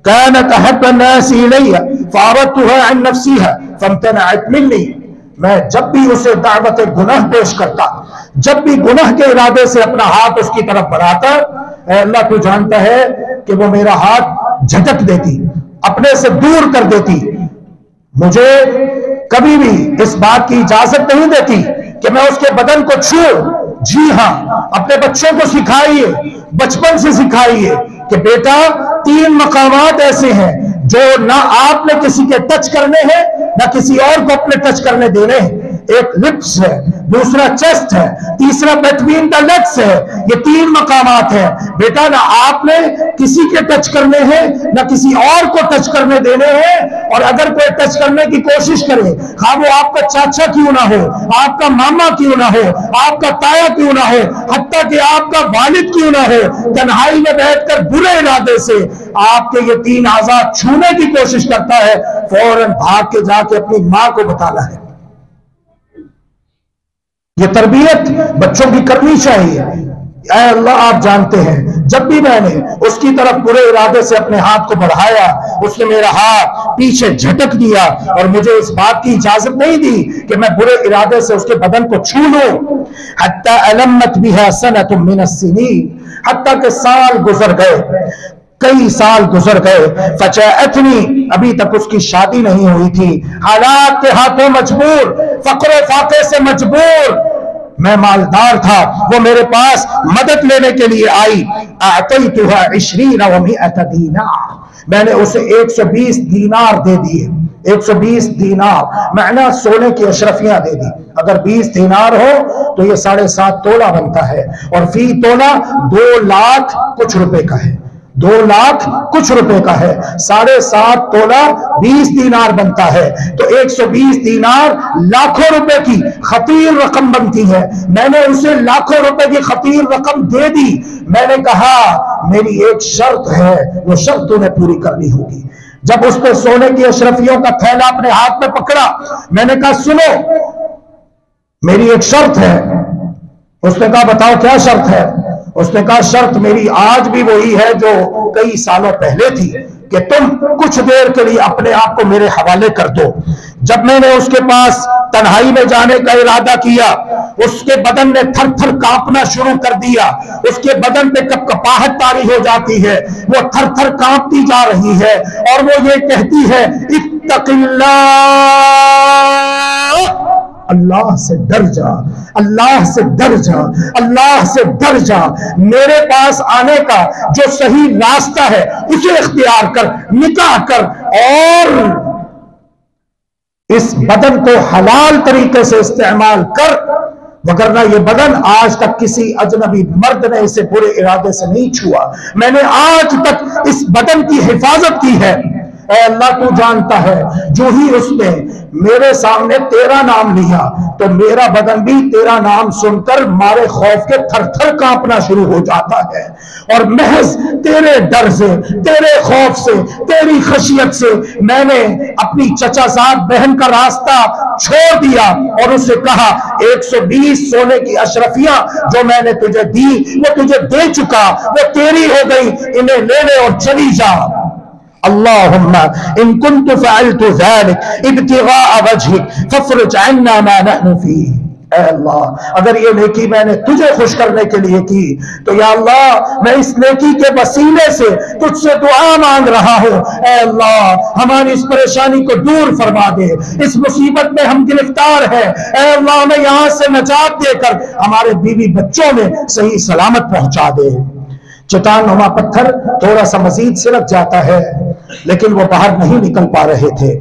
كانت أحب الناس إلي فعرضتها عن نفسها فامتنعت مني. میں جب بھی اسے دعوت گناہ پیش کرتا، جب بھی گناہ کے ارادے سے اپنا ہاتھ اس کی طرف بڑھاتا، اے اللہ تو جانتا ہے کہ وہ میرا ہاتھ جھٹک دیتی، اپنے سے دور کر دیتی، مجھے کبھی بھی اس بات کی اجازت نہیں دیتی کہ میں اس کے بدن کو چھوؤں. جی ہاں، اپنے بچوں کو سکھائیے، بچپن سے سکھائیے کہ بیٹا 3 مقامات ایسے ہیں جو نہ آپ نے کسی کے ٹچ کرنے ہیں نہ کسی اور کو اپنے ٹچ کرنے دینے ہیں. ایک لپس ہے، دوسرا چیسٹ ہے، تیسرا بٹوین دا لیگس ہے. یہ 3 مقامات ہیں بیٹا، نہ آپ نے کسی کے ٹچ کرنے ہیں نہ کسی اور کو ٹچ کرنے دینے ہیں. اور اگر کوئی ٹچ کرنے کی کوشش کرے، خواہ وہ آپ کا چاچا کیوں نہ ہو، آپ کا ماما کیوں نہ ہو، آپ کا تایا کیوں نہ ہو، حتیٰ کہ آپ کا والد کیوں نہ ہو، تنہائی میں بیٹھ کر برے ارادے سے آپ کے یہ 3 اعضاء چھونے کی کوشش کرتا ہے، فوراً بھاگ کے جا کے اپنی ماں کو بتانا ہے. یہ تربیت بچوں کی کرنی چاہیے. اے اللہ آپ جانتے ہیں جب بھی میں نے اس کی طرف برے ارادے سے اپنے ہاتھ کو بڑھایا، اس نے میرا ہاتھ پیچھے جھٹک دیا اور مجھے اس بات کی اجازت نہیں دی کہ میں برے ارادے سے اس کے بدن کو چھو لوں. حتی علمت بها سنۃ من السنین، حتیٰ کہ سال گزر گئے، کئی سال گزر گئے. فجاءتنی، ابھی تک اس کی شادی نہیں ہوئی تھی، حالات کے ہاتھوں مجبور، فقر و فاقے سے مجبور. میں مالدار تھا، وہ میرے پاس مدد لینے کے لیے آئی. اعطیتها 20 و100 دینار، میں نے اسے 120 دینار دے دیے. 120 دینار معنی سونے کی اشرفیاں دے دی. اگر 20 دینار ہو تو یہ 7.5 تولہ بنتا ہے، اور فی تولہ 2 لاکھ کچھ روپے کا ہے. 2 لاکھ کچھ روپے کا ہے. 7.5 تولہ 20 دینار بنتا ہے، تو 120 دینار لاکھوں روپے کی خطیر رقم بنتی ہے. میں نے اسے لاکھوں روپے کی خطیر رقم دے دی. میں نے کہا میری ایک شرط ہے، وہ شرط تمہیں پوری کرنی ہوگی. جب اس نے سونے کی اشرفیوں کا تھیلا اپنے ہاتھ میں پکڑا، میں نے کہا سنو میری ایک شرط ہے. اس نے کہا بتاؤ کیا شرط ہے؟ اس نے کہا شرط میری آج بھی وہی ہے جو کئی سالوں پہلے تھی، کہ تم کچھ دیر کے لیے اپنے آپ کو میرے حوالے کر دو. جب میں نے اس کے پاس تنہائی میں جانے کا ارادہ کیا، اس کے بدن نے تھر تھر کانپنا شروع کر دیا. اس کے بدن پہ کپکپاہٹ طاری ہو جاتی ہے، وہ تھر تھر کانپتی جا رہی ہے، اور وہ یہ کہتی ہے اتق اللہ، اللہ سے ڈر جا، اللہ سے ڈر جا، اللہ سے ڈر جا. میرے پاس آنے کا جو صحیح راستہ ہے اسے اختیار کر، نکاح کر، اور اس بدن کو حلال طریقے سے استعمال کر، وگرنہ یہ بدن آج تک کسی اجنبی مرد نے اسے برے ارادے سے نہیں چھوا. میں نے آج تک اس بدن کی حفاظت کی ہے. اے اللہ تو جانتا ہے جو ہی اس نے میرے سامنے تیرا نام لیا تو میرا بدن بھی تیرا نام سن کر مارے خوف کے تھر تھر کانپنا شروع ہو جاتا ہے. اور محض تیرے ڈر سے، تیرے خوف سے، تیری خشیت سے میں نے اپنی چچا زاد بہن کا راستہ چھوڑ دیا اور اسے کہا 120 سونے کی اشرفیاں جو میں نے تجھے دی وہ تجھے دے چکا، وہ تیری ہو گئی، انہیں لے لے اور چلی جا. اللہم ان کنت فعلت ذلك ابتغاء وجهك فافرج عنا ما نحن فيه. اے اللہ اگر یہ نیکی میں نے تجھے خوش کرنے کے لیے کی تو یا اللہ میں اس نیکی کے وسیلے سے تجھ سے دعا مانگ رہا ہوں. اے اللہ ہماری اس پریشانی کو دور فرما دے، اس مصیبت میں ہم گرفتار ہیں. اے اللہ ہمیں یہاں سے نجات دے کر ہمارے بیوی بچوں میں صحیح سلامت پہنچا دے. چٹان نما پتھر تھوڑا سا مزید سرک جاتا ہے لیکن وہ باہر نہیں نکل پا رہے تھے.